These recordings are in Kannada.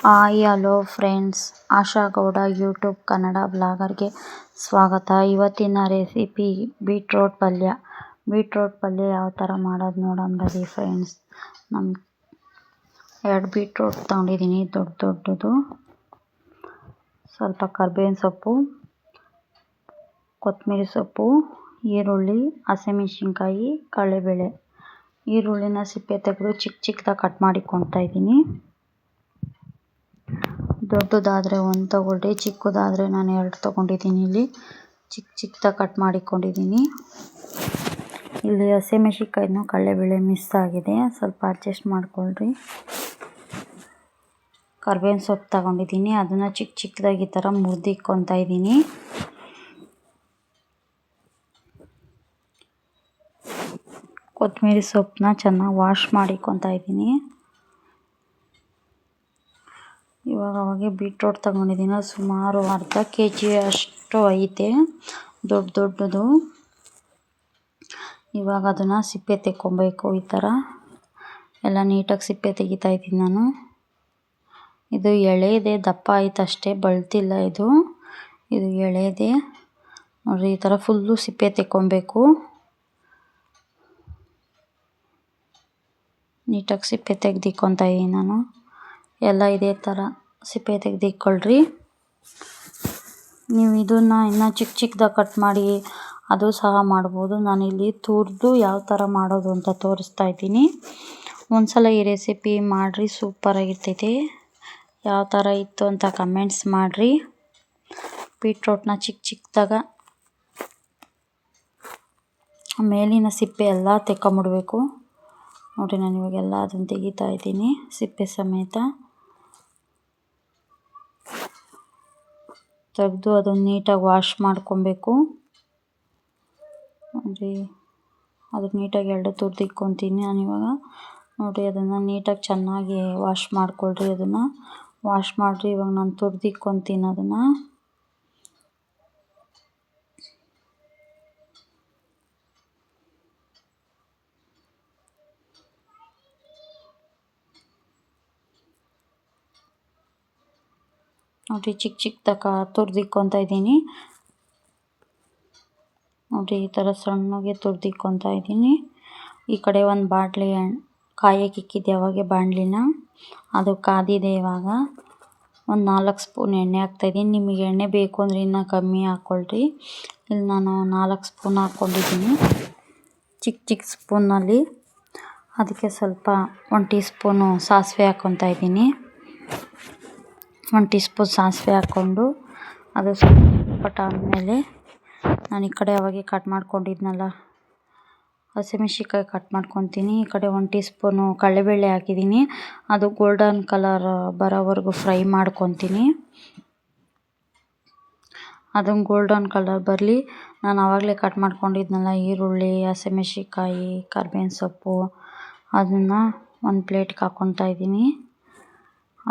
ಹಾಯ್ ಹಲೋ ಫ್ರೆಂಡ್ಸ್, ಆಶಾ ಗೌಡ ಯೂಟ್ಯೂಬ್ ಕನ್ನಡ ಬ್ಲಾಗರ್ಗೆ ಸ್ವಾಗತ. ಇವತ್ತಿನ ರೆಸಿಪಿ ಬೀಟ್ರೋಟ್ ಪಲ್ಯ. ಬೀಟ್ರೋಟ್ ಪಲ್ಯ ಯಾವ ಥರ ಮಾಡೋದು ನೋಡೋಣ ಬನ್ನಿ ಫ್ರೆಂಡ್ಸ್. ನಮ್ಮ 2 ಬೀಟ್ರೋಟ್ ತೊಗೊಂಡಿದ್ದೀನಿ, ದೊಡ್ಡದು. ಸ್ವಲ್ಪ ಕರ್ಬೇವಿನ ಸೊಪ್ಪು, ಕೊತ್ತಂಬರಿ ಸೊಪ್ಪು, ಈರುಳ್ಳಿ, ಹಸಿಮೆಣಸಿನ್ಕಾಯಿ, ಕಡಲೆಬೇಳೆ. ಈರುಳ್ಳಿನ ಸಿಪ್ಪೆ ತೆಗೆದು ಚಿಕ್ಕದಾಗಿ ಕಟ್ ಮಾಡಿಕೊಳ್ತಾ ಇದ್ದೀನಿ. ದೊಡ್ಡದಾದರೆ 1 ತೊಗೊಳ್ರಿ, ಚಿಕ್ಕದಾದರೆ ನಾನು 2 ತೊಗೊಂಡಿದ್ದೀನಿ. ಇಲ್ಲಿ ಚಿಕ್ಕದಾಗಿ ಕಟ್ ಮಾಡಿಕೊಂಡಿದ್ದೀನಿ. ಇಲ್ಲಿ ಹಸಿಮೆಣಸಿನ್ಕಾಯಿನೂ ಕಡಲೆಬೇಳೆ ಮಿಸ್ ಆಗಿದೆ, ಸ್ವಲ್ಪ ಅಡ್ಜಸ್ಟ್ ಮಾಡ್ಕೊಳ್ರಿ. ಕರ್ಬೇವಿನ ಸೊಪ್ಪು ತಗೊಂಡಿದ್ದೀನಿ, ಅದನ್ನು ಚಿಕ್ಕದಾಗಿ ಈ ಥರ ಮುರಿದಿಕ್ಕೊತಾ ಇದ್ದೀನಿ. ಕೊತ್ತಂಬರಿ ಸೊಪ್ಪನ್ನ ಚೆನ್ನಾಗಿ ವಾಶ್ ಮಾಡಿಕೊತಾ ಇದ್ದೀನಿ. ಅವಾಗೆ ಬೀಟ್ರೋಟ್ ತಗೊಂಡಿದ್ದೀನಿ, ಸುಮಾರು ಅರ್ಧ kg ಅಷ್ಟು ಐತೆ, ದೊಡ್ಡದು. ಇವಾಗ ಅದನ್ನು ಸಿಪ್ಪೆ ತೆಕ್ಕೊಬೇಕು. ಈ ಥರ ಎಲ್ಲ ನೀಟಾಗಿ ಸಿಪ್ಪೆ ತೆಗಿತಾ ಇದ್ದೀನಿ ನಾನು. ಇದು ಎಳೆದೆ, ದಪ್ಪ ಆಯ್ತು ಅಷ್ಟೇ, ಬಳ್ತಿಲ್ಲ ಇದು ಎಳೆದೆ ನೋಡಿರಿ. ಈ ಥರ ಫುಲ್ಲು ಸಿಪ್ಪೆ ತೆಕ್ಕೊಬೇಕು. ನೀಟಾಗಿ ಸಿಪ್ಪೆ ತೆಗ್ದಿಕ್ಕೊತಾ ಇದ್ದೀನಿ ನಾನು. ಎಲ್ಲ ಇದೇ ಥರ ಸಿಪ್ಪೆ ತೆಗ್ದಿಕ್ಕೊಳ್ರಿ. ನೀವು ಇದನ್ನು ಇನ್ನೂ ಚಿಕ್ಕದಾಗಿ ಕಟ್ ಮಾಡಿ ಅದು ಸಹ ಮಾಡ್ಬೋದು. ನಾನಿಲ್ಲಿ ತುರಿದು ಯಾವ ಥರ ಮಾಡೋದು ಅಂತ ತೋರಿಸ್ತಾ ಇದ್ದೀನಿ. ಒಂದ್ಸಲ ಈ ರೆಸಿಪಿ ಮಾಡಿರಿ, ಸೂಪರಾಗಿರ್ತೈತೆ. ಯಾವ ಥರ ಇತ್ತು ಅಂತ ಕಮೆಂಟ್ಸ್ ಮಾಡಿರಿ. ಬೀಟ್ರೋಟ್ನ ಚಿಕ್ಕದಾಗಿ ಮೇಲಿನ ಸಿಪ್ಪೆ ಎಲ್ಲ ತೆಕ್ಕೊಂಬಿಡ್ಬೇಕು. ನೋಡಿ, ನಾನು ಇವಾಗೆಲ್ಲ ಅದನ್ನು ತೆಗಿತಾ ಇದ್ದೀನಿ ಸಿಪ್ಪೆ ಸಮೇತ. ತೆಗೆದು ಅದನ್ನು ನೀಟಾಗಿ ವಾಶ್ ಮಾಡ್ಕೊಬೇಕು. ನೋಡಿ, ಅದಕ್ಕೆ ನೀಟಾಗಿ 2 ತುರಿದಿಕ್ಕೊತೀನಿ ನಾನು ಇವಾಗ. ನೋಡಿ, ಅದನ್ನು ನೀಟಾಗಿ ಚೆನ್ನಾಗಿ ವಾಶ್ ಮಾಡ್ಕೊಳ್ರಿ. ಅದನ್ನು ವಾಶ್ ಮಾಡಿರಿ. ಇವಾಗ ನಾನು ತುರಿದಿಕ್ಕೊತೀನಿ ಅದನ್ನು. ನೋಡಿ, ಚಿಕ್ಕದಾಗಿ ತುರಿದಿಕ್ಕೊತಾ ಇದ್ದೀನಿ. ನೋಡಿ, ಈ ಥರ ಸಣ್ಣಗೆ ತುರಿದಿಕ್ಕೊತಾ ಇದ್ದೀನಿ. ಈ ಕಡೆ ಒಂದು ಬಾಣಲಿ ಕಾಯಕ್ಕೆ ಇಕ್ಕಿದ್ದೆ ಅವಾಗೆ ಬಾಣಲಿನ, ಅದು ಕಾದಿದೆ. ಇವಾಗ ಒಂದು 4 ಸ್ಪೂನ್ ಎಣ್ಣೆ ಹಾಕ್ತಾಯಿದ್ದೀನಿ. ನಿಮಗೆ ಎಣ್ಣೆ ಬೇಕು ಅಂದರೆ ಇನ್ನೂ ಕಮ್ಮಿ ಹಾಕ್ಕೊಳ್ರಿ. ಇಲ್ಲಿ ನಾನು 4 ಸ್ಪೂನ್ ಹಾಕ್ಕೊಂಡಿದ್ದೀನಿ, ಚಿಕ್ಕ ಸ್ಪೂನಲ್ಲಿ. ಅದಕ್ಕೆ ಸ್ವಲ್ಪ 1 ಟೀ ಸ್ಪೂನು ಸಾಸಿವೆ ಹಾಕ್ಕೊತಾ ಇದ್ದೀನಿ. 1 ಟೀ ಸ್ಪೂನ್ ಸಾಸಿವೆ ಹಾಕ್ಕೊಂಡು ಅದು ಸ್ವಲ್ಪ ಆದಮೇಲೆ ನಾನು ಈ ಕಡೆ ಅವಾಗೆ ಕಟ್ ಮಾಡ್ಕೊಂಡಿದ್ನಲ್ಲ ಹಸಿಮೆಣಸಿನ್ಕಾಯಿ ಕಟ್ ಮಾಡ್ಕೊತೀನಿ. ಈ ಕಡೆ 1 ಟೀ ಸ್ಪೂನು ಕಡಲೆಬೇಳೆ ಹಾಕಿದ್ದೀನಿ. ಅದು ಗೋಲ್ಡನ್ ಕಲರ್ ಬರೋವರೆಗೂ ಫ್ರೈ ಮಾಡ್ಕೊತೀನಿ. ಅದನ್ನು ಗೋಲ್ಡನ್ ಕಲರ್ ಬರಲಿ. ನಾನು ಆವಾಗಲೇ ಕಟ್ ಮಾಡ್ಕೊಂಡಿದ್ನಲ್ಲ ಈರುಳ್ಳಿ, ಹಸಿಮೆಣಸಿನ್ಕಾಯಿ, ಕರ್ಬೇವಿನ ಸೊಪ್ಪು, ಅದನ್ನು ಒಂದು ಪ್ಲೇಟ್ಗೆ ಹಾಕ್ಕೊತಾ ಇದ್ದೀನಿ.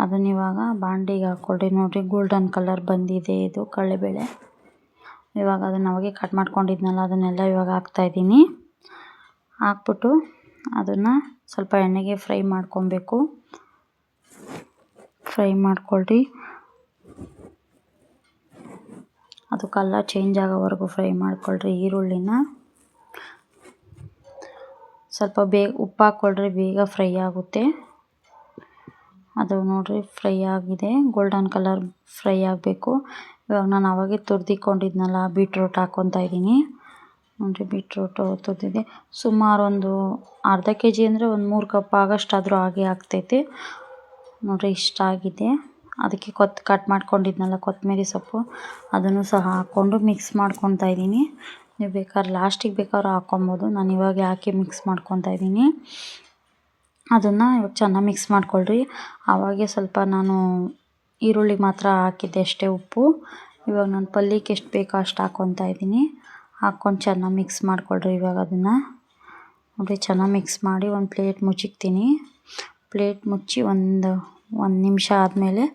ಅದನ್ನ ಇವಾಗ ಬಾಣಲಿಗೆ ಹಾಕ್ಕೊಳ್ರಿ. ನೋಡಿರಿ, ಗೋಲ್ಡನ್ ಕಲರ್ ಬಂದಿದೆ ಇದು ಕಡಲೆಬೇಳೆ. ಇವಾಗ ಅದನ್ನು ಅವಾಗೆ ಕಟ್ ಮಾಡ್ಕೊಂಡಿದ್ನಲ್ಲ ಅದನ್ನೆಲ್ಲ ಇವಾಗ ಹಾಕ್ತಾಯಿದ್ದೀನಿ. ಹಾಕ್ಬಿಟ್ಟು ಅದನ್ನು ಸ್ವಲ್ಪ ಎಣ್ಣೆಗೆ ಫ್ರೈ ಮಾಡ್ಕೊಬೇಕು. ಫ್ರೈ ಮಾಡ್ಕೊಳ್ರಿ. ಅದು ಕಲರ್ ಚೇಂಜ್ ಆಗೋವರೆಗೂ ಫ್ರೈ ಮಾಡ್ಕೊಳ್ರಿ ಈರುಳ್ಳಿನ. ಸ್ವಲ್ಪ ಉಪ್ಪು ಹಾಕ್ಕೊಳ್ರಿ, ಬೇಗ ಫ್ರೈ ಆಗುತ್ತೆ. ಅದು ನೋಡಿರಿ ಫ್ರೈ ಆಗಿದೆ, ಗೋಲ್ಡನ್ ಕಲರ್ ಫ್ರೈ ಆಗಬೇಕು. ಇವಾಗ ನಾನು ಅವಾಗೆ ತುರಿದಿಕ್ಕೊಂಡಿದ್ನಲ್ಲ ಬೀಟ್ರೋಟ್ ಹಾಕ್ಕೊತಾ ಇದ್ದೀನಿ. ನೋಡಿರಿ, ಬೀಟ್ರೋಟು ತುರಿದಿದೆ. ಸುಮಾರು ಒಂದು ಅರ್ಧ kg ಅಂದರೆ ಒಂದು 3 ಕಪ್ ಆಗೋಷ್ಟಾದರೂ ಹಾಗೆ ಆಗ್ತೈತೆ. ನೋಡಿರಿ, ಇಷ್ಟ ಆಗಿದೆ. ಅದಕ್ಕೆ ಕಟ್ ಮಾಡ್ಕೊಂಡಿದ್ನಲ್ಲ ಕೊತ್ತಂಬರಿ ಸೊಪ್ಪು, ಅದನ್ನು ಸಹ ಹಾಕ್ಕೊಂಡು ಮಿಕ್ಸ್ ಮಾಡ್ಕೊತಾ ಇದ್ದೀನಿ. ನೀವು ಬೇಕಾದ್ರೆ ಲಾಸ್ಟಿಗೆ ಬೇಕಾದ್ರೂ ಹಾಕ್ಕೊಬೋದು. ನಾನು ಇವಾಗ ಹಾಕಿ ಮಿಕ್ಸ್ ಮಾಡ್ಕೊತಾ ಇದ್ದೀನಿ. ಅದನ್ನು ಇವಾಗ ಚೆನ್ನಾಗಿ ಮಿಕ್ಸ್ ಮಾಡ್ಕೊಳ್ರಿ. ಆವಾಗೆ ಸ್ವಲ್ಪ ನಾನು ಈರುಳ್ಳಿ ಮಾತ್ರ ಹಾಕಿದ್ದೆ ಅಷ್ಟೇ ಉಪ್ಪು. ಇವಾಗ ನಾನು ಪಲ್ಯಕ್ಕೆ ಎಷ್ಟು ಬೇಕೋ ಅಷ್ಟು ಹಾಕ್ಕೊತಾ ಇದ್ದೀನಿ. ಹಾಕ್ಕೊಂಡು ಚೆನ್ನಾಗಿ ಮಿಕ್ಸ್ ಮಾಡ್ಕೊಳ್ರಿ. ಇವಾಗ ಅದನ್ನು ನೋಡಿ ಚೆನ್ನಾಗಿ ಮಿಕ್ಸ್ ಮಾಡಿ ಒಂದು ಪ್ಲೇಟ್ ಮುಚ್ಚಿಕ್ತೀನಿ. ಪ್ಲೇಟ್ ಮುಚ್ಚಿ ಒಂದು ನಿಮಿಷ ಆದಮೇಲೆ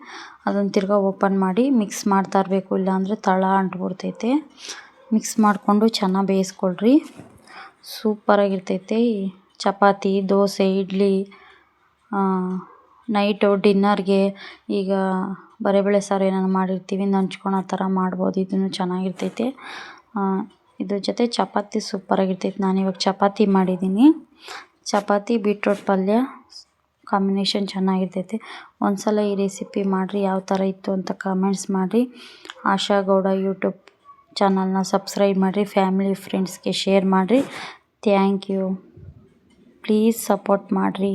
ಅದನ್ನು ತಿರ್ಗಾ ಓಪನ್ ಮಾಡಿ ಮಿಕ್ಸ್ ಮಾಡ್ತಾ ಇರಬೇಕು, ಇಲ್ಲಾಂದರೆ ತಳ ಅಂಟ್ಬಿಡ್ತೈತೆ. ಮಿಕ್ಸ್ ಮಾಡಿಕೊಂಡು ಚೆನ್ನಾಗಿ ಬೇಯಿಸ್ಕೊಳ್ರಿ. ಸೂಪರಾಗಿರ್ತೈತೆ. ಚಪಾತಿ, ದೋಸೆ, ಇಡ್ಲಿ, ನೈಟು ಡಿನ್ನರ್ಗೆ ಈಗ ಬರೇಬೇಳೆ ಸಾರು ಏನಾರು ಮಾಡಿರ್ತೀವಿ ನಂಚ್ಕೊಳೋ ಥರ ಮಾಡ್ಬೋದು. ಇದನ್ನು ಚೆನ್ನಾಗಿರ್ತೈತೆ. ಇದ್ರ ಜೊತೆ ಚಪಾತಿ ಸೂಪರಾಗಿರ್ತೈತೆ. ನಾನಿವಾಗ ಚಪಾತಿ ಮಾಡಿದ್ದೀನಿ. ಚಪಾತಿ ಬೀಟ್ರೋಟ್ ಪಲ್ಯ ಕಾಂಬಿನೇಷನ್ ಚೆನ್ನಾಗಿರ್ತೈತೆ. ಒಂದ್ಸಲ ಈ ರೆಸಿಪಿ ಮಾಡಿರಿ, ಯಾವ ಥರ ಇತ್ತು ಅಂತ ಕಮೆಂಟ್ಸ್ ಮಾಡಿ. ಆಶಾ ಗೌಡ ಯೂಟ್ಯೂಬ್ ಚಾನಲ್ನ ಸಬ್ಸ್ಕ್ರೈಬ್ ಮಾಡಿರಿ, ಫ್ಯಾಮಿಲಿ ಫ್ರೆಂಡ್ಸ್ಗೆ ಶೇರ್ ಮಾಡಿರಿ. Thank you. ಪ್ಲೀಸ್ ಸಪೋರ್ಟ್ ಮಾಡಿರಿ.